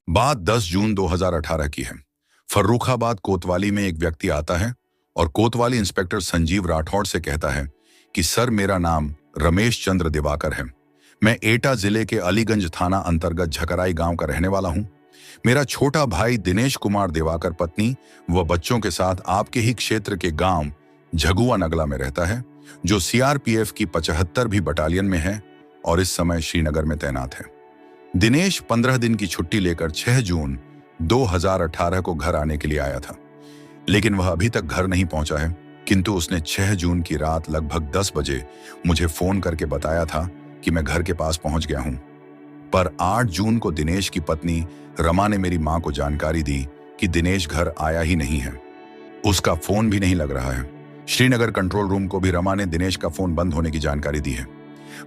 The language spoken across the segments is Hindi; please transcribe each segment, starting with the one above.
बात 10 जून 2018 की है। फर्रुखाबाद कोतवाली में एक व्यक्ति आता है और कोतवाली इंस्पेक्टर संजीव राठौड़ से कहता है कि सर, मेरा नाम रमेश चंद्र दिवाकर है। मैं एटा जिले के अलीगंज थाना अंतर्गत झकराई गांव का रहने वाला हूं। मेरा छोटा भाई दिनेश कुमार दिवाकर पत्नी व बच्चों के साथ आपके ही क्षेत्र के गांव झगुआ नगला में रहता है, जो सीआरपीएफ की 75वीं बटालियन में है और इस समय श्रीनगर में तैनात है। दिनेश 15 दिन की छुट्टी लेकर 6 जून 2018 को घर आने के लिए आया था, लेकिन वह अभी तक घर नहीं पहुंचा है। किंतु उसने 6 जून की रात लगभग 10 बजे मुझे फोन करके बताया था कि मैं घर के पास पहुंच गया हूं। पर 8 जून को दिनेश की पत्नी रमा ने मेरी मां को जानकारी दी कि दिनेश घर आया ही नहीं है, उसका फोन भी नहीं लग रहा है। श्रीनगर कंट्रोल रूम को भी रमा ने दिनेश का फोन बंद होने की जानकारी दी है।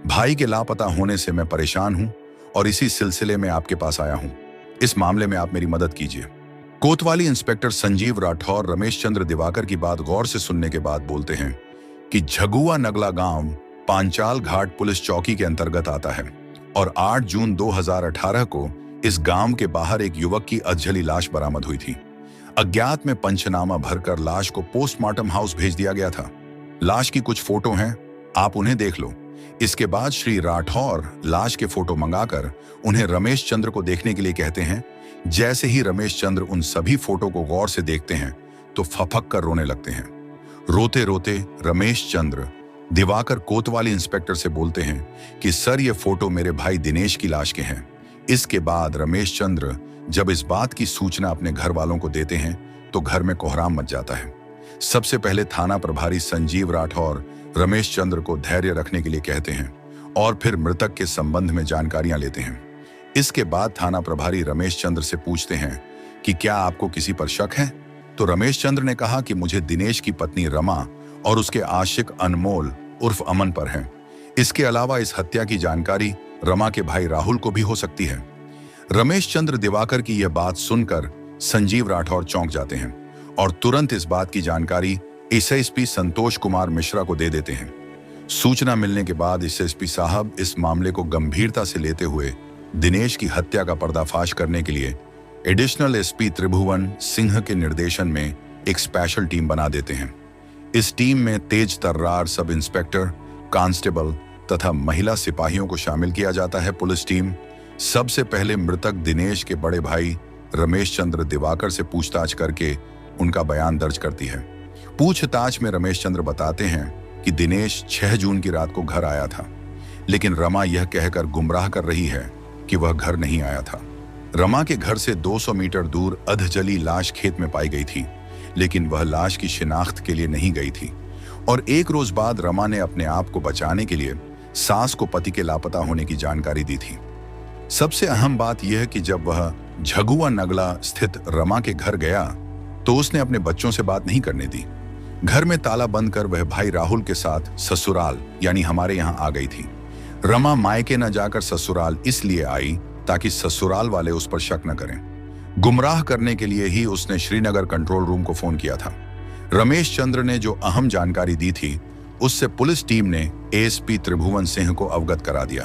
भाई के लापता होने से मैं परेशान हूं और इसी सिलसिले में आपके पास आया हूं। इस मामले में आप मेरी मदद कीजिए। कोतवाली इंस्पेक्टर संजीव राठौर रमेश चंद्र दिवाकर की बात गौर से सुनने के बाद बोलते हैं कि झगुआ नगला गांव पांचाल घाट पुलिस चौकी के अंतर्गत आता है और 8 जून 2018 को इस गांव के बाहर एक युवक की अधजली लाश बरामद हुई थी। अज्ञात में पंचनामा भरकर लाश को पोस्टमार्टम हाउस भेज दिया गया था। लाश की कुछ फोटो हैं, आप उन्हें देख लो। इसके बाद श्री राठौर लाश के फोटो मंगाकर उन्हें रमेश चंद्र को देखने के लिए कहते हैं। जैसे ही रमेश चंद्र उन सभी फोटो को गौर से देखते हैं तो फफक कर रोने लगते हैं। रोते रोते रमेश चंद्र दिवाकर कोतवाली इंस्पेक्टर से बोलते हैं कि सर, ये फोटो मेरे भाई दिनेश की लाश के हैं। इसके बाद रमेश चंद्र जब इस बात की सूचना अपने घर वालों को देते हैं तो घर में कोहराम मच जाता है। सबसे पहले थाना प्रभारी संजीव राठौर रमेश चंद्र को धैर्य रखने के लिए कहते हैं और फिर मृतक के संबंध में जानकारियां लेते हैं। इसके बाद थाना प्रभारी रमेश चंद्र से पूछते हैं कि क्या आपको किसी पर शक है? तो रमेश चंद्र ने कहा कि मुझे दिनेश की पत्नी रमा और उसके आशिक अनमोल उर्फ अमन पर है। इसके अलावा इस हत्या की जानकारी रमा के भाई राहुल को भी हो सकती है। रमेश चंद्र दिवाकर की यह बात सुनकर संजीव राठौर चौंक जाते हैं और तुरंत इस बात की जानकारी एसएसपी संतोष कुमार मिश्रा को दे देते हैं। सूचना मिलने के बाद एसएसपी साहब इस मामले को गंभीरता से लेते हुए दिनेश की हत्या का पर्दाफाश करने के लिए एडिशनल एसपी त्रिभुवन सिंह के निर्देशन में एक स्पेशल टीम बना देते हैं। इस टीम में तेज तर्रार सब इंस्पेक्टर, कांस्टेबल तथा महिला सिपाहियों को शामिल किया जाता है। पुलिस टीम सबसे पहले मृतक दिनेश के बड़े भाई रमेश चंद्र दिवाकर से पूछताछ करके उनका बयान दर्ज करती है। पूछताछ में रमेश चंद्र बताते हैं कि दिनेश 6 जून की रात को घर आया था, लेकिन रमा यह कहकर गुमराह कर रही है कि वह घर नहीं आया था। रमा के घर से 200 मीटर दूर अधजली लाश खेत में पाई गई थी, लेकिन वह लाश की शिनाख्त के लिए नहीं गई थी और एक रोज बाद रमा ने अपने आप को बचाने के लिए सास को पति के लापता होने की जानकारी दी थी। सबसे अहम बात यह है कि जब वह झगुआ नगला स्थित रमा के घर गया तो उसने अपने बच्चों से बात नहीं करने दी। घर में ताला बंद कर वह भाई राहुल के साथ ससुराल यानी हमारे यहाँ आ गई थी। रमा मायके न जाकर ससुराल इसलिए आई ताकि ससुराल वाले उस पर शक न करें। गुमराह करने के लिए ही उसने श्रीनगर कंट्रोल रूम को फोन किया था। रमेश चंद्र ने जो अहम जानकारी दी थी उससे पुलिस टीम ने एएसपी त्रिभुवन सिंह को अवगत करा दिया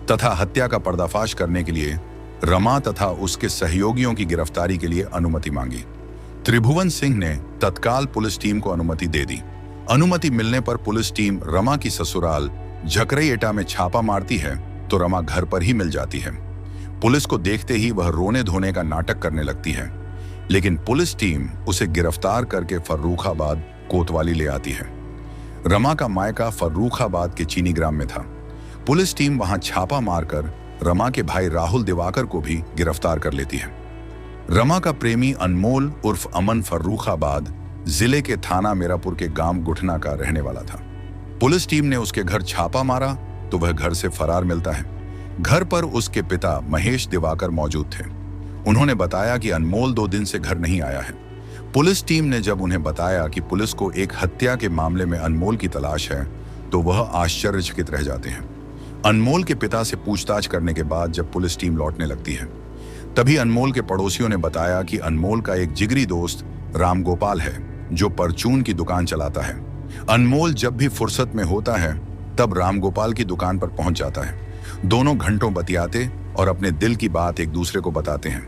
तथा हत्या का पर्दाफाश करने के लिए रमा तथा उसके सहयोगियों की गिरफ्तारी के लिए अनुमति मांगी। त्रिभुवन सिंह ने तत्काल पुलिस टीम को अनुमति दे दी। अनुमति मिलने पर पुलिस टीम रमा की ससुराल झकरई एटा में छापा मारती है तो रमा घर पर ही मिल जाती है। पुलिस को देखते ही वह रोने धोने का नाटक करने लगती है, लेकिन पुलिस टीम उसे गिरफ्तार करके फर्रुखाबाद कोतवाली ले आती है। रमा का मायका फर्रुखाबाद के चीनी ग्राम में था। पुलिस टीम वहां छापा मारकर रमा के भाई राहुल दिवाकर को भी गिरफ्तार कर लेती है। रमा का प्रेमी अनमोल उर्फ अमन फर्रुखाबाद जिले के थाना मीरापुर के गांव गुठना का रहने वाला था। पुलिस टीम ने उसके घर छापा मारा तो वह घर से फरार मिलता है। घर पर उसके पिता महेश दिवाकर मौजूद थे। उन्होंने बताया कि अनमोल 2 दिन से घर नहीं आया है। पुलिस टीम ने जब उन्हें बताया कि पुलिस को एक हत्या के मामले में अनमोल की तलाश है तो वह आश्चर्यचकित रह जाते हैं। अनमोल के पिता से पूछताछ करने के बाद जब पुलिस टीम लौटने लगती है तभी अनमोल के पड़ोसियों ने बताया कि अनमोल का एक जिगरी दोस्त रामगोपाल है जो परचून की दुकान चलाता है। अनमोल जब भी फुर्सत में होता है तब रामगोपाल की दुकान पर पहुंच जाता है। दोनों घंटों बतियाते और अपने दिल की बात एक दूसरे को बताते हैं।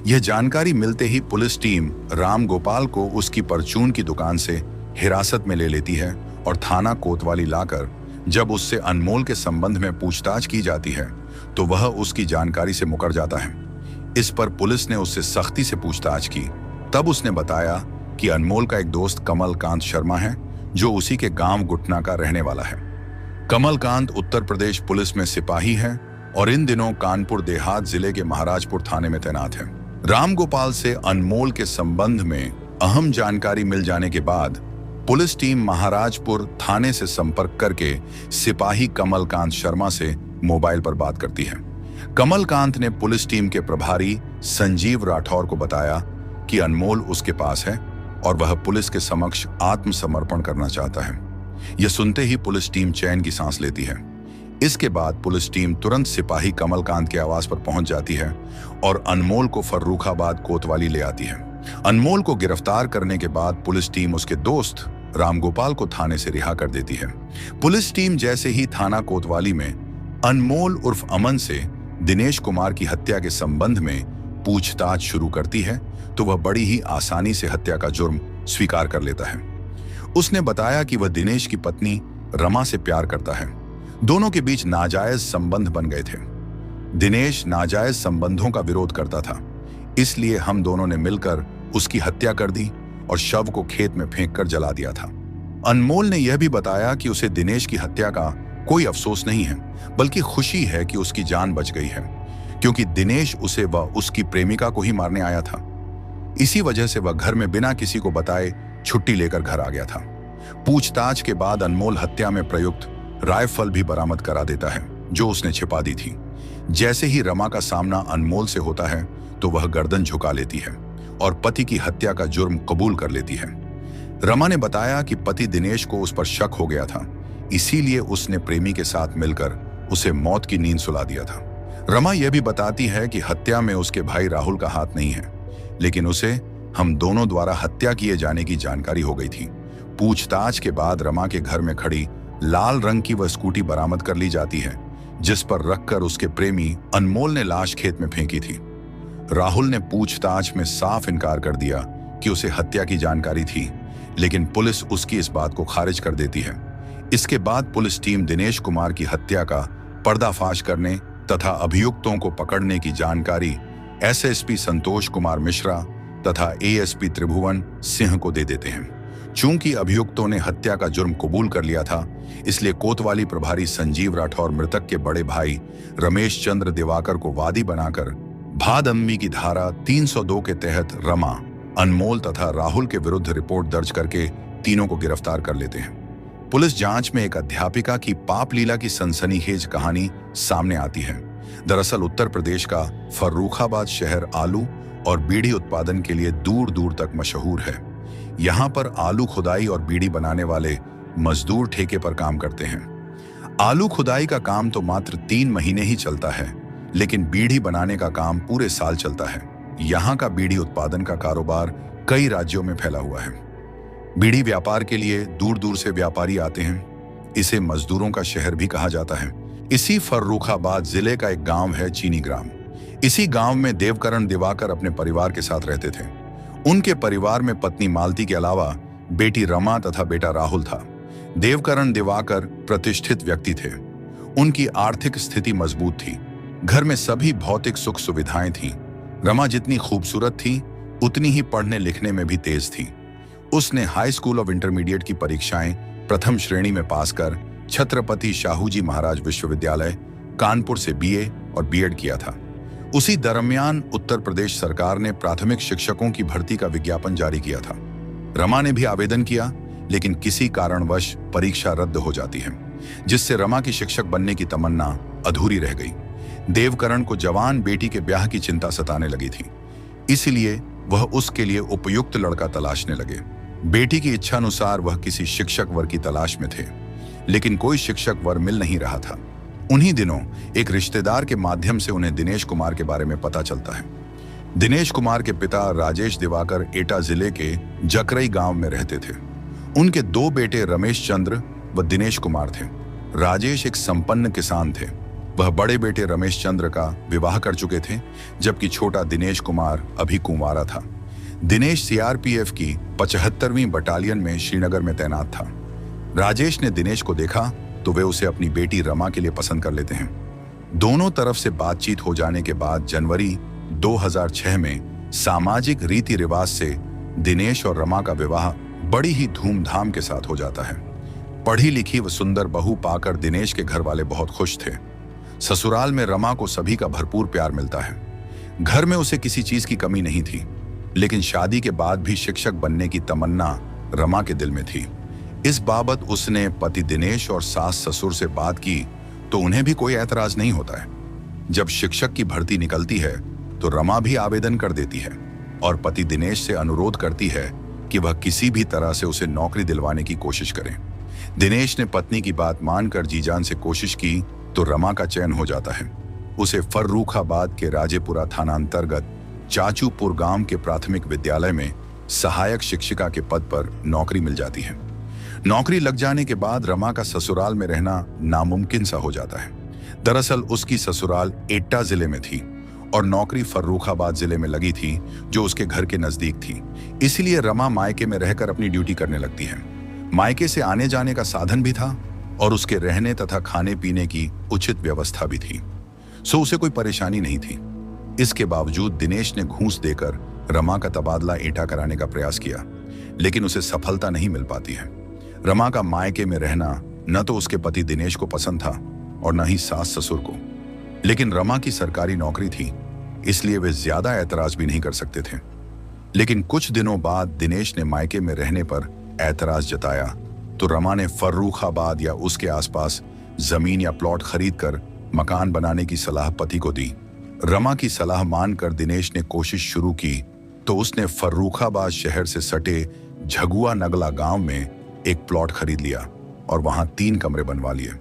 यह जानकारी मिलते ही पुलिस टीम राम गोपाल को उसकी परचून की दुकान से हिरासत में ले लेती है और थाना कोतवाली लाकर जब उससे अनमोल के संबंध में पूछताछ की जाती है तो वह उसकी जानकारी से मुकर जाता है। इस पर पुलिस ने उससे सख्ती से पूछताछ की। तब उसने बताया कि अनमोल का एक दोस्त कमलकांत शर्मा है जो उसी के गांव गुटना का रहने वाला है। कमलकांत उत्तर प्रदेश पुलिस में सिपाही है और इन दिनों कानपुर देहात जिले के महाराजपुर थाने में तैनात है। राम गोपाल से अनमोल के संबंध में अहम जानकारी मिल जाने के बाद पुलिस टीम महाराजपुर थाने से संपर्क करके सिपाही कमलकांत शर्मा से मोबाइल पर बात करती है। कमलकांत ने पुलिस टीम के प्रभारी संजीव राठौर को बताया कि अनमोल उसके पास है और वह पुलिस के समक्ष आत्मसमर्पण करना चाहता है। यह सुनते ही पुलिस टीम चैन की सांस लेती है। इसके बाद पुलिस टीम तुरंत सिपाही कमलकांत के आवास पर पहुंच जाती है और अनमोल को फर्रुखाबाद कोतवाली ले आती है। अनमोल को गिरफ्तार करने के बाद पुलिस टीम उसके दोस्त रामगोपाल को थाने से रिहा कर देती है। पुलिस टीम जैसे ही थाना कोतवाली में अनमोल उर्फ अमन से दिनेश कुमार की हत्या के संबंध में पूछताछ शुरू करती है तो वह बड़ी ही आसानी से हत्या का जुर्म स्वीकार कर लेता है। उसने बताया कि वह दिनेश की पत्नी रमा से प्यार करता है। दोनों के बीच नाजायज संबंध बन गए थे। दिनेश नाजायज संबंधों का विरोध करता था, इसलिए हम दोनों ने मिलकर उसकी हत्या कर दी और शव को खेत में फेंक कर जला दिया था। अनमोल ने यह भी बताया कि उसे दिनेश की हत्या का कोई अफसोस नहीं है, बल्कि खुशी है कि उसकी जान बच गई है, क्योंकि दिनेश उसे व उसकी प्रेमिका को ही मारने आया था। इसी वजह से वह घर में बिना किसी को बताए छुट्टी लेकर घर आ गया था। पूछताछ के बाद अनमोल हत्या में प्रयुक्त राइफल भी बरामद करा देता है जो उसने छिपा दी थी। जैसे ही रमा का सामना अनमोल से होता है तो वह गर्दन झुका लेती है और पति की हत्या का जुर्म कबूल कर लेती है। रमा ने बताया कि पति दिनेश को उस पर शक हो गया था, इसीलिए उसने प्रेमी के साथ मिलकर उसे मौत की नींद सुला दिया था। रमा यह भी बताती है कि हत्या में उसके भाई राहुल का हाथ नहीं है, लेकिन उसे हम दोनों द्वारा हत्या किए जाने की जानकारी हो गई थी। पूछताछ के बाद रमा के घर में खड़ी लाल रंग की वह स्कूटी बरामद कर ली जाती है जिस पर रखकर उसके प्रेमी अनमोल ने लाश खेत में फेंकी थी। राहुल ने पूछताछ में साफ इनकार कर दिया कि उसे हत्या की जानकारी थी, लेकिन पुलिस उसकी इस बात को खारिज कर देती है। इसके बाद पुलिस टीम दिनेश कुमार की हत्या का पर्दाफाश करने तथा अभियुक्तों को पकड़ने की जानकारी एसएसपी संतोष कुमार मिश्रा तथा एएसपी त्रिभुवन सिंह को दे देते हैं। चूंकि अभियुक्तों ने हत्या का जुर्म कबूल कर लिया था, इसलिए कोतवाली प्रभारी संजीव राठौर मृतक के बड़े भाई रमेश चंद्र दिवाकर को वादी बनाकर भादम्मी की धारा 302 के तहत रमा, अनमोल तथा राहुल के विरुद्ध रिपोर्ट दर्ज करके तीनों को गिरफ्तार कर लेते हैं। पुलिस जांच में एक अध्यापिका की पाप लीला की सनसनीखेज कहानी सामने आती है। दरअसल उत्तर प्रदेश का फर्रुखाबाद शहर आलू और बीड़ी उत्पादन के लिए दूर दूर तक मशहूर है। यहाँ पर आलू खुदाई और बीड़ी बनाने वाले मजदूर ठेके पर काम करते हैं। आलू खुदाई का काम तो मात्र 3 महीने ही चलता है, लेकिन बीड़ी बनाने का काम पूरे साल चलता है। यहाँ का बीड़ी उत्पादन का कारोबार कई राज्यों में फैला हुआ है। बीड़ी व्यापार के लिए दूर दूर से व्यापारी आते हैं। इसे मजदूरों का शहर भी कहा जाता है। इसी फर्रुखाबाद जिले का एक गांव है चीनी ग्राम। इसी गांव में देवकरण दिवाकर अपने परिवार के साथ रहते थे। उनके परिवार में पत्नी मालती के अलावा बेटी रमा तथा बेटा राहुल था। देवकरण दिवाकर प्रतिष्ठित व्यक्ति थे। उनकी आर्थिक स्थिति मजबूत थी। घर में सभी भौतिक सुख सुविधाएं थीं। रमा जितनी खूबसूरत थी उतनी ही पढ़ने लिखने में भी तेज थी। उसने हाई स्कूल ऑफ इंटरमीडिएट की परीक्षाएं प्रथम श्रेणी में पास कर छत्रपति शाहूजी महाराज विश्वविद्यालय कानपुर से बीए और बीएड किया था। उसी दरमियान उत्तर प्रदेश सरकार ने प्राथमिक शिक्षकों की भर्ती का विज्ञापन जारी किया था। रमा ने भी आवेदन किया, लेकिन किसी कारणवश परीक्षा रद्द हो जाती है, जिससे रमा की शिक्षक बनने की तमन्ना अधूरी रह गई। देवकरण को जवान बेटी के ब्याह की चिंता सताने लगी थी, इसलिए वह उसके लिए उपयुक्त लड़का तलाशने लगे। बेटी की इच्छा अनुसार वह किसी शिक्षक वर की तलाश में थे, लेकिन कोई शिक्षक वर मिल नहीं रहा था। उन्हीं दिनों एक रिश्तेदार के माध्यम से उन्हें दिनेश कुमार के बारे में पता चलता है। दिनेश कुमार के पिता राजेश दिवाकर एटा जिले के जकरई गांव में रहते थे। उनके 2 बेटे रमेश चंद्र व दिनेश कुमार थे। राजेश एक संपन्न किसान थे। वह बड़े बेटे रमेश चंद्र का विवाह कर चुके थे, जबकि छोटा दिनेश कुमार अभी कुंवारा था। दिनेश सीआरपीएफ की 75वीं बटालियन में श्रीनगर में तैनात था। राजेश ने दिनेश को देखा तो वे उसे अपनी बेटी रमा के लिए पसंद कर लेते हैं। दोनों तरफ से बातचीत हो जाने के बाद जनवरी 2006 में सामाजिक रीति रिवाज से दिनेश और रमा का विवाह बड़ी ही धूमधाम के साथ हो जाता है। पढ़ी लिखी व सुंदर बहू पाकर दिनेश के घर वाले बहुत खुश थे। ससुराल में रमा को सभी का भरपूर प्यार मिलता है। घर में उसे किसी चीज की कमी नहीं थी, लेकिन शादी के बाद भी शिक्षक बनने की तमन्ना रमा के दिल में थी। इस बाबत उसने पति दिनेश और सास ससुर से बात की तो उन्हें भी कोई ऐतराज नहीं होता है। जब शिक्षक की भर्ती निकलती है तो रमा भी आवेदन कर देती है और पति दिनेश से अनुरोध करती है कि वह किसी भी तरह से उसे नौकरी दिलवाने की कोशिश करें। दिनेश ने पत्नी की बात मानकर जीजान से कोशिश की तो रमा का चयन हो जाता है। उसे फर्रुखाबाद के राजेपुरा थाना अंतर्गत चाचूपुर गांव के प्राथमिक विद्यालय में सहायक शिक्षिका के पद पर नौकरी मिल जाती है। नौकरी लग जाने के बाद रमा का ससुराल में रहना नामुमकिन सा हो जाता है। दरअसल उसकी ससुराल एटा जिले में थी और नौकरी फर्रुखाबाद जिले में लगी थी, जो उसके घर के नजदीक थी। इसलिए रमा मायके में रहकर अपनी ड्यूटी करने लगती है। मायके से आने जाने का साधन भी था और उसके रहने तथा खाने पीने की उचित व्यवस्था भी थी, सो उसे कोई परेशानी नहीं थी। इसके बावजूद दिनेश ने घूस देकर रमा का तबादला एटा कराने का प्रयास किया, लेकिन उसे सफलता नहीं मिल पाती है। रमा का मायके में रहना न तो उसके पति दिनेश को पसंद था और न ही सास ससुर को, लेकिन रमा की सरकारी नौकरी थी, इसलिए वे ज्यादा ऐतराज भी नहीं कर सकते थे। लेकिन कुछ दिनों बाद दिनेश ने मायके में रहने पर ऐतराज जताया तो रमा ने फर्रुखाबाद या उसके आसपास जमीन या प्लॉट खरीदकर मकान बनाने की सलाह पति को दी। रमा की सलाह मानकर दिनेश ने कोशिश शुरू की तो उसने फर्रुखाबाद शहर से सटे झगुआ नगला गांव में एक प्लॉट खरीद लिया और वहां 3 कमरे बनवा लिए।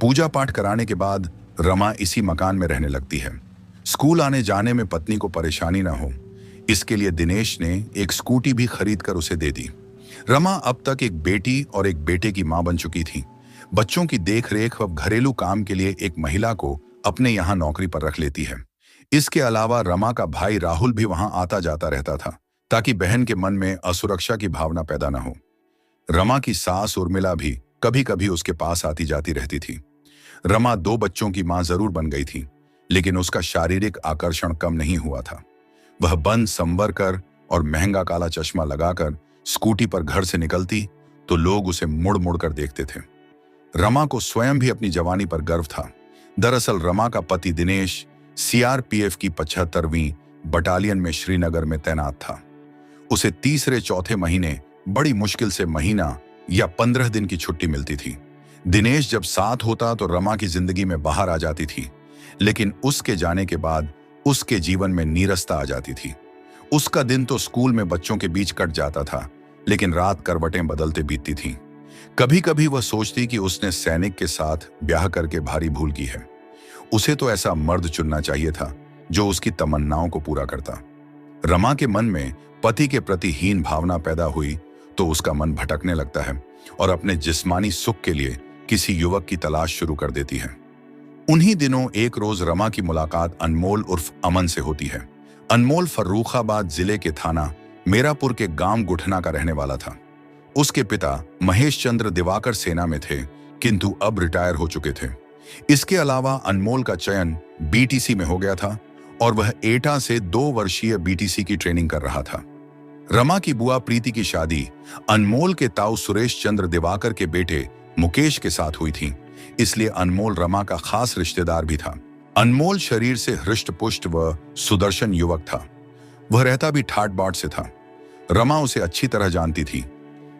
पूजा पाठ कराने के बाद रमा इसी मकान में रहने लगती है। स्कूल आने जाने में पत्नी को परेशानी ना हो, इसके लिए दिनेश ने एक स्कूटी भी खरीद कर उसे दे दी। रमा अब तक एक बेटी और एक बेटे की मां बन चुकी थी। बच्चों की देखरेख व घरेलू काम के लिए एक महिला को अपने यहाँ नौकरी पर रख लेती है। इसके अलावा रमा का भाई राहुल भी वहां आता जाता रहता था, ताकि बहन के मन में असुरक्षा की भावना पैदा न हो। रमा की सास उर्मिला भी कभी कभी उसके पास आती जाती रहती थी। रमा 2 बच्चों की मां जरूर बन गई थी, लेकिन उसका शारीरिक आकर्षण कम नहीं हुआ था। वह बंद संवर कर और महंगा काला चश्मा लगाकर स्कूटी पर घर से निकलती तो लोग उसे मुड़ मुड़ कर देखते थे। रमा को स्वयं भी अपनी जवानी पर गर्व था। दरअसल रमा का पति दिनेश सीआरपीएफ की 75वीं बटालियन में श्रीनगर में तैनात था। उसे तीसरे चौथे महीने बड़ी मुश्किल से महीना या 15 दिन की छुट्टी मिलती थी। दिनेश जब साथ होता तो रमा की जिंदगी में बाहर आ जाती थी, लेकिन उसके जाने के बाद उसके जीवन में नीरसता आ जाती थी। उसका दिन तो स्कूल में बच्चों के बीच कट जाता था, लेकिन रात करवटें बदलते बीतती थीं। कभी कभी वह सोचती कि उसने सैनिक के साथ ब्याह करके भारी भूल की है। उसे तो ऐसा मर्द चुनना चाहिए था जो उसकी तमन्नाओं को पूरा करता। रमा के मन में पति के प्रति हीन भावना पैदा हुई तो उसका मन भटकने लगता है और अपने जिस्मानी सुख के लिए किसी युवक की तलाश शुरू कर देती है। उन्हीं दिनों एक रोज रमा की मुलाकात अनमोल उर्फ अमन से होती है। अनमोल फर्रुखाबाद जिले के थाना मेरापुर के गांव गुठना का रहने वाला था। उसके पिता महेश चंद्र दिवाकर सेना में थे, किंतु अब रिटायर हो चुके थे। इसके अलावा अनमोल का चयन बीटीसी में हो गया था और वह एटा से 2 वर्षीय बीटीसी की ट्रेनिंग कर रहा था। रमा की बुआ प्रीति की शादी अनमोल के ताऊ सुरेश चंद्र दिवाकर के बेटे मुकेश के साथ हुई थी, इसलिए अनमोल रमा का खास रिश्तेदार भी था। अनमोल शरीर से हृष्ट-पुष्ट व सुदर्शन युवक था। वह रहता भी ठाट बाट से था। रमा उसे अच्छी तरह जानती थी।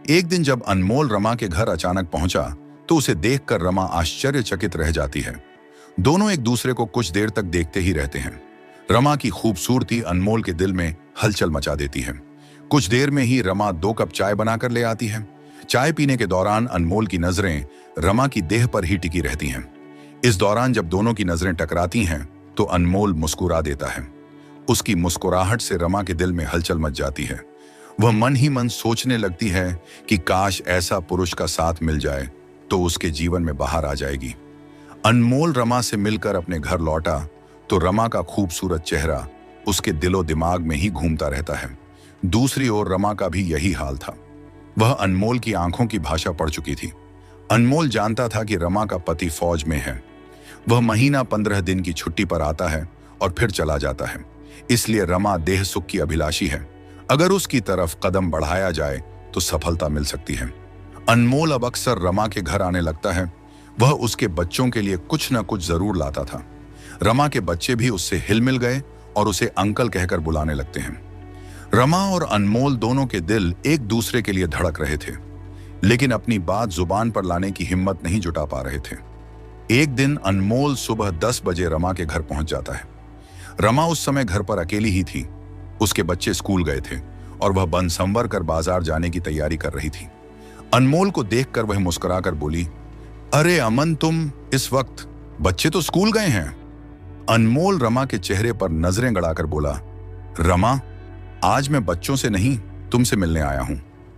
एक दिन जब अनमोल रमा के घर अचानक पहुंचा तो उसे देखकर रमा आश्चर्यचकित रह जाती है। दोनों एक दूसरे को कुछ देर तक देखते ही रहते हैं। रमा की खूबसूरती अनमोल के दिल में हलचल मचा देती है। कुछ देर में ही रमा 2 कप चाय बनाकर ले आती है। चाय पीने के दौरान अनमोल की नजरें रमा की देह पर ही टिकी रहती हैं। इस दौरान जब दोनों की नजरें टकराती हैं तो अनमोल मुस्कुरा देता है। उसकी मुस्कुराहट से रमा के दिल में हलचल मच जाती है। वह मन ही मन सोचने लगती है कि काश ऐसा पुरुष का साथ मिल जाए तो उसके जीवन में बाहर आ जाएगी। अनमोल रमा से मिलकर अपने घर लौटा तो रमा का खूबसूरत चेहरा उसके दिलो दिमाग में ही घूमता रहता है। दूसरी ओर रमा का भी यही हाल था। वह अनमोल की आंखों की भाषा पढ़ चुकी थी। अनमोल जानता था कि रमा का पति फौज में है। वह महीना 15 दिन की छुट्टी पर आता है और फिर चला जाता है। इसलिए रमा देह सुख की अभिलाषी है। अगर उसकी तरफ कदम बढ़ाया जाए तो सफलता मिल सकती है। अनमोल अब अक्सर रमा के घर आने लगता है। वह उसके बच्चों के लिए कुछ न कुछ जरूर लाता था। रमा के बच्चे भी उससे हिल मिल गए और उसे अंकल कहकर बुलाने लगते हैं। रमा और अनमोल दोनों के दिल एक दूसरे के लिए धड़क रहे थे, लेकिन अपनी बात जुबान पर लाने की हिम्मत नहीं जुटा पा रहे थे। एक दिन अनमोल सुबह 10 बजे रमा के घर पहुंच जाता है। रमा उस समय घर पर अकेली ही थी। उसके बच्चे स्कूल गए थे और वह बन संवर कर बाजार जाने की तैयारी कर रही थी। अनमोल को देखकर वह मुस्कुराकर बोली, अरे अमन, तुम इस वक्त? बच्चे तो स्कूल गए हैं। अनमोल रमा के चेहरे पर नजरें गड़ाकर बोला, रमा, आज मैं बच्चों से नहीं तुमसे मिलने आया हूं।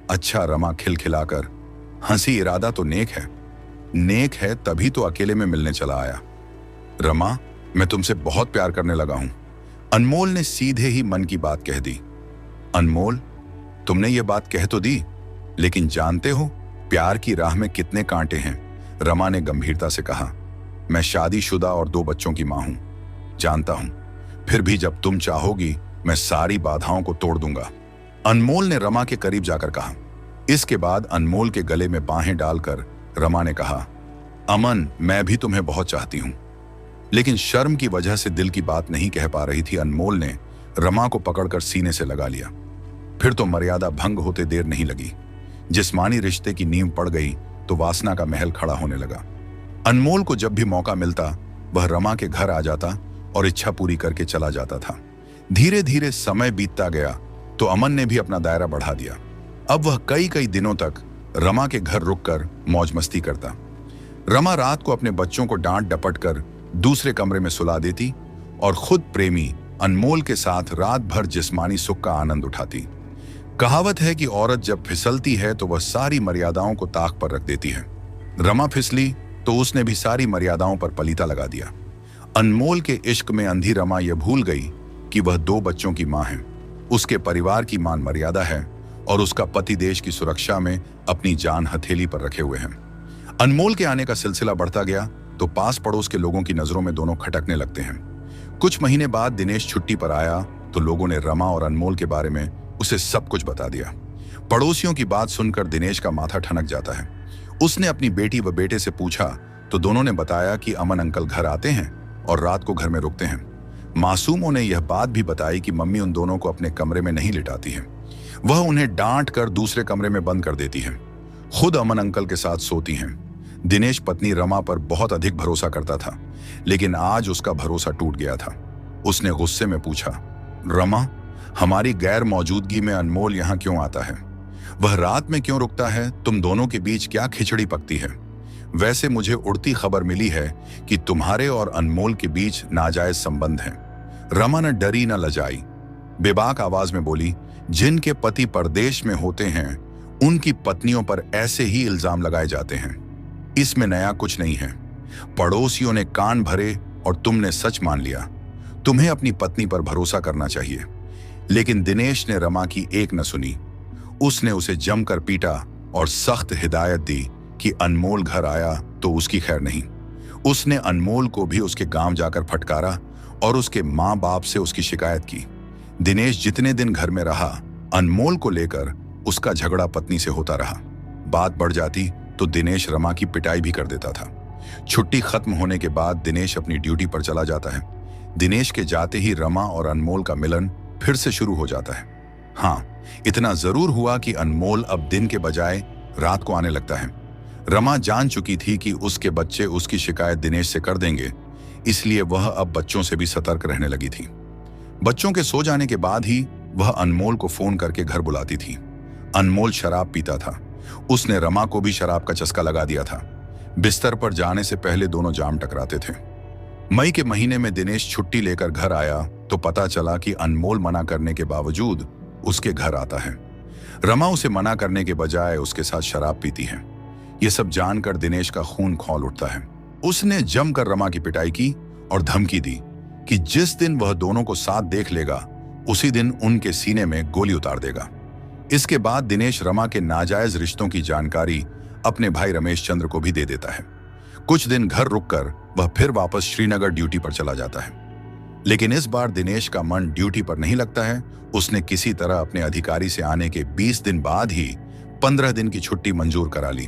अच्छा, रमा खिलखिलाकर हंसी। इरादा तो नेक है तभी तो अकेले में मिलने चला आया। रमा, मैं तुमसे बहुत प्यार करने लगा हूं। अनमोल ने सीधे ही मन की बात कह दी। अनमोल, तुमने ये बात कह तो दी, लेकिन जानते हो प्यार की राह में कितने कांटे हैं? रमा ने गंभीरता से कहा। मैं शादीशुदा और 2 बच्चों की मां हूं, जानता हूं। फिर भी जब तुम चाहोगी मैं सारी बाधाओं को तोड़ दूंगा, अनमोल ने रमा के करीब जाकर कहा। इसके बाद अनमोल के गले में बाहें डालकर रमा ने कहा, अमन, मैं भी तुम्हें बहुत चाहती हूं। लेकिन शर्म की वजह से दिल की बात नहीं कह पा रही थी। अनमोल ने रमा को पकड़कर सीने से लगा लिया। फिर तो मर्यादा भंग होते देर नहीं लगी। जिस्मानी रिश्ते की नींव पड़ गई तो वासना का महल खड़ा होने लगा। अनमोल को जब भी मौका मिलता वह रमा के घर आ जाता और इच्छा पूरी करके चला जाता था। धीरे धीरे समय बीतता गया तो अमन ने भी अपना दायरा बढ़ा दिया। अब वह कई दिनों तक रमा के घर रुककर मौज मस्ती करता। रमा रात को अपने बच्चों को डांट डपट कर दूसरे कमरे में सुला देती और खुद प्रेमी अनमोल के साथ रात भर जिस्मानी सुख का आनंद उठाती। कहावत है कि औरत जब फिसलती है तो वह सारी मर्यादाओं को ताक पर रख देती है। रमा फिसली तो उसने भी सारी मर्यादाओं पर पलीता लगा दिया। अनमोल के इश्क में अंधी रमा यह भूल गई कि वह 2 बच्चों की मां है। उसके परिवार की मान मर्यादा है और उसका पति देश की सुरक्षा में अपनी जान हथेली पर रखे हुए हैं। अनमोल के आने का सिलसिला बढ़ता गया तो पास पड़ोस के लोगों की नजरों में दोनों खटकने लगते हैं। कुछ महीने बाद दिनेश छुट्टी पर आया तो लोगों ने रमा और अनमोल के बारे में उसे सब कुछ बता दिया। पड़ोसियों की बात सुनकर दिनेश का माथा ठनक जाता है। उसने अपनी बेटी व बेटे से पूछा तो दोनों ने बताया कि अमन अंकल घर आते हैं और रात को घर में रुकते हैं। मासूमों ने यह बात भी बताई कि मम्मी उन दोनों को अपने कमरे में नहीं लिटाती है, वह उन्हें डांट कर दूसरे कमरे में बंद कर देती है। खुद अमन अंकल के साथ सोती हैं। दिनेश पत्नी रमा पर बहुत अधिक भरोसा करता था, लेकिन आज उसका भरोसा टूट गया था। उसने गुस्से में पूछा, रमा, हमारी गैर मौजूदगी में अनमोल यहाँ क्यों आता है? वह रात में क्यों रुकता है? तुम दोनों के बीच क्या खिचड़ी पकती है? वैसे मुझे उड़ती खबर मिली है कि तुम्हारे और अनमोल के बीच नाजायज संबंध हैं। रमा न डरी न लजाई, बेबाक आवाज में बोली, जिनके पति परदेश में होते हैं उनकी पत्नियों पर ऐसे ही इल्जाम लगाए जाते हैं। इसमें नया कुछ नहीं है। पड़ोसियों ने कान भरे और तुमने सच मान लिया। तुम्हें अपनी पत्नी पर भरोसा करना चाहिए। लेकिन दिनेश ने रमा की एक न सुनी। उसने उसे जमकर पीटा और सख्त हिदायत दी कि अनमोल घर आया तो उसकी खैर नहीं। उसने अनमोल को भी उसके गांव जाकर फटकारा और उसके माँ बाप से उसकी शिकायत की। दिनेश जितने दिन घर में रहा, अनमोल को लेकर उसका झगड़ा पत्नी से होता रहा। बात बढ़ जाती तो दिनेश रमा की पिटाई भी कर देता था। छुट्टी खत्म होने के बाद दिनेश अपनी ड्यूटी पर चला जाता है। दिनेश के जाते ही रमा और अनमोल का मिलन फिर से शुरू हो जाता है। हाँ, इतना जरूर हुआ कि अनमोल अब दिन के बजाय रात को आने लगता है। रमा जान चुकी थी कि उसके बच्चे उसकी शिकायत दिनेश से कर देंगे, इसलिए वह अब बच्चों से भी सतर्क रहने लगी थी। बच्चों के सो जाने के बाद ही वह अनमोल को फोन करके घर बुलाती थी। अनमोल शराब पीता था। उसने रमा को भी शराब का चस्का लगा दिया था। बिस्तर पर जाने से पहले दोनों जाम टकराते थे। मई के महीने में दिनेश छुट्टी लेकर घर आया तो पता चला कि अनमोल मना करने के बावजूद उसके घर आता है। रमा उसे मना करने के बजाय उसके साथ शराब पीती है। यह सब जानकर दिनेश का खून खौल उठता है। उसने जमकर रमा की पिटाई की और धमकी दी कि जिस दिन वह दोनों को साथ देख लेगा उसी दिन उनके सीने में गोली उतार देगा। इसके बाद दिनेश रमा के नाजायज रिश्तों की जानकारी अपने भाई रमेश चंद्र को भी दे देता है। कुछ दिन घर रुककर वह फिर वापस श्रीनगर ड्यूटी पर चला जाता है, लेकिन इस बार दिनेश का मन ड्यूटी पर नहीं लगता है। उसने किसी तरह अपने अधिकारी से आने के 20 दिन बाद ही 15 दिन की छुट्टी मंजूर करा ली।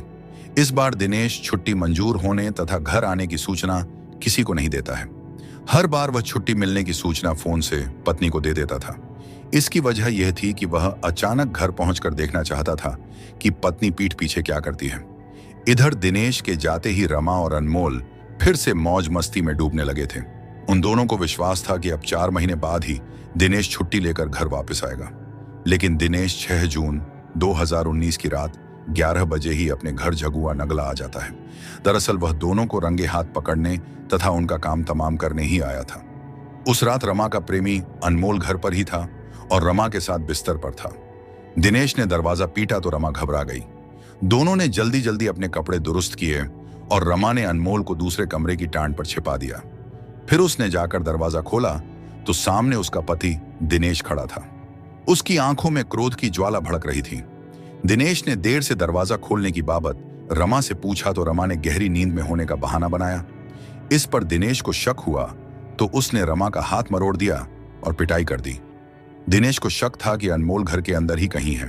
इस बार दिनेश छुट्टी मंजूर होने तथा घर आने की सूचना किसी को नहीं देता है। हर बार वह छुट्टी मिलने की सूचना फोन से पत्नी को दे देता था। इसकी वजह यह थी कि वह अचानक घर पहुंचकर देखना चाहता था कि पत्नी पीठ पीछे क्या करती है। इधर दिनेश के जाते ही रमा और अनमोल फिर से मौज मस्ती में डूबने लगे थे। उन दोनों को विश्वास था कि अब 4 महीने बाद ही दिनेश छुट्टी लेकर घर वापस आएगा। लेकिन दिनेश 6 जून 2019 की रात 11 बजे ही अपने घर झगुआ नगला आ जाता है। दरअसल वह दोनों को रंगे हाथ पकड़ने तथा उनका काम तमाम करने ही आया था। उस रात रमा का प्रेमी अनमोल घर पर ही था और रमा के साथ बिस्तर पर था। दिनेश ने दरवाजा पीटा तो रमा घबरा गई। दोनों ने जल्दी जल्दी अपने कपड़े दुरुस्त किए और रमा ने अनमोल को दूसरे कमरे की टांड पर छिपा दिया। फिर उसने जाकर दरवाजा खोला तो सामने उसका पति दिनेश खड़ा था। उसकी आंखों में क्रोध की ज्वाला भड़क रही थी। दिनेश ने देर से दरवाजा खोलने की बाबत रमा से पूछा तो रमा ने गहरी नींद में होने का बहाना बनाया। इस पर दिनेश को शक हुआ तो उसने रमा का हाथ मरोड़ दिया और पिटाई कर दी। दिनेश को शक था कि अनमोल घर के अंदर ही कहीं है।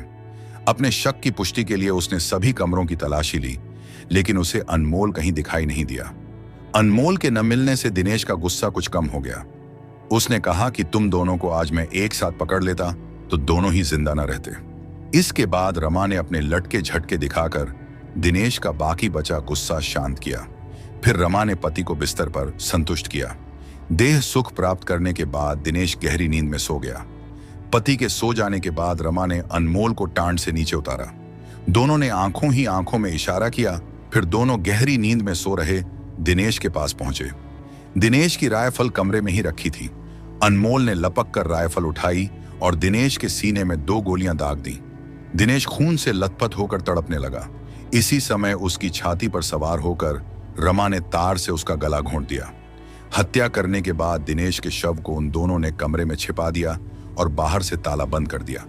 अपने शक की पुष्टि के लिए उसने सभी कमरों की तलाशी ली, लेकिन उसे अनमोल कहीं दिखाई नहीं दिया। अनमोल के न मिलने से दिनेश का गुस्सा कुछ कम हो गया। उसने कहा कि तुम दोनों को आज मैं एक साथ पकड़ लेता तो दोनों ही जिंदा न रहते। इसके बाद रमा ने अपने लटके झटके दिखाकर दिनेश का बाकी बचा गुस्सा शांत किया। फिर रमा ने पति को बिस्तर पर संतुष्ट किया। देह सुख प्राप्त करने के बाद दिनेश गहरी नींद में सो गया। पति के सो जाने के बाद रमा ने अनमोल को टांड से नीचे उतारा। दोनों ने आंखों ही आंखों में इशारा किया। फिर दोनों गहरी नींद में सो रहे दिनेश के पास पहुंचे। दिनेश की राइफल कमरे में ही रखी थी। अनमोल ने लपक कर राइफल उठाई और दिनेश के सीने में 2 गोलियां दाग दी। दिनेश खून से लथपथ होकर तड़पने लगा। इसी समय उसकी छाती पर सवार होकर रमा ने तार से उसका गला घोंट दिया। हत्या करने के बाद दिनेश के शव को उन दोनों ने कमरे में छिपा दिया और बाहर से ताला बंद कर दिया।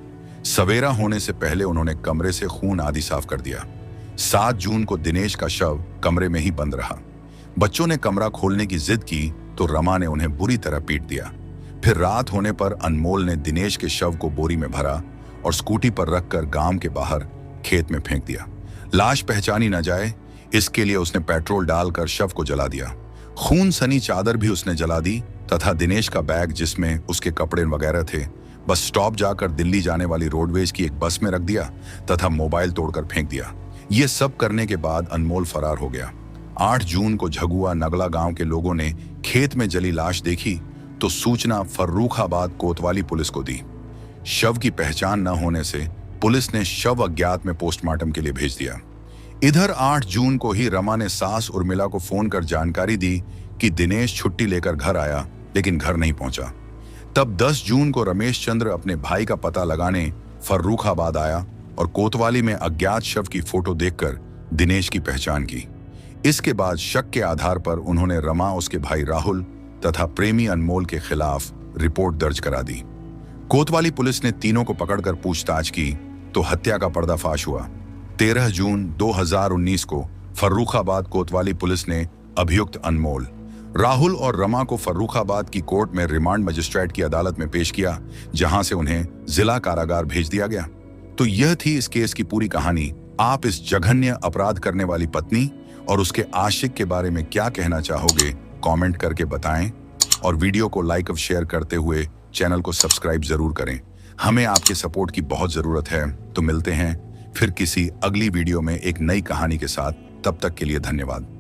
सवेरा होने से पहले उन्होंने कमरे से खून आदि साफ कर दिया। 7 जून को दिनेश का शव कमरे में ही बंद रहा। बच्चों ने कमरा खोलने की जिद की तो रमा ने उन्हें बुरी तरह पीट दिया। फिर रात होने पर अनमोल ने दिनेश के शव को बोरी में भरा और स्कूटी पर रखकर गांव के बाहर खेत में फेंक दिया। लाश पहचानी न जाए इसके लिए उसने पेट्रोल डालकर शव को जला दिया। खून सनी चादर भी उसने जला दी तथा दिनेश का बैग जिसमें उसके कपड़े वगैरह थे बस स्टॉप जाकर दिल्ली जाने वाली रोडवेज की एक बस में रख दिया तथा मोबाइल तोड़कर फेंक दिया। ये सब करने के बाद अनमोल फरार हो गया। 8 जून को झगुआ नगला गांव के लोगों ने खेत में जली लाश देखी तो सूचना फर्रुखाबाद कोतवाली पुलिस को दी। शव की पहचान न होने से पुलिस ने शव अज्ञात में पोस्टमार्टम के लिए भेज दिया। इधर 8 जून को ही रमा ने सास उर्मिला को फोन कर जानकारी दी कि दिनेश छुट्टी लेकर घर आया लेकिन घर नहीं पहुंचा। तब 10 जून को रमेश चंद्र अपने भाई का पता लगाने फर्रुखाबाद आया और कोतवाली में अज्ञात शव की फोटो देखकर दिनेश की पहचान की। इसके बाद शक के आधार पर उन्होंने रमा, उसके भाई राहुल तथा प्रेमी अनमोल के खिलाफ रिपोर्ट दर्ज करा दी। कोतवाली पुलिस ने तीनों को पकड़कर पूछताछ की तो हत्या का पर्दाफाश हुआ। 13 जून 2019 को फर्रुखाबाद कोतवाली पुलिस ने अभियुक्त अनमोल, राहुल और रमा को फर्रुखाबाद की कोर्ट में रिमांड मजिस्ट्रेट की अदालत में पेश किया, जहां से उन्हें जिला कारागार भेज दिया गया। तो यह थी इस केस की पूरी कहानी। आप इस जघन्य अपराध करने वाली पत्नी और उसके आशिक के बारे में क्या कहना चाहोगे, कमेंट करके बताएं और वीडियो को लाइक और शेयर करते हुए चैनल को सब्सक्राइब जरूर करें। हमें आपके सपोर्ट की बहुत जरूरत है। तो मिलते हैं फिर किसी अगली वीडियो में एक नई कहानी के साथ। तब तक के लिए धन्यवाद।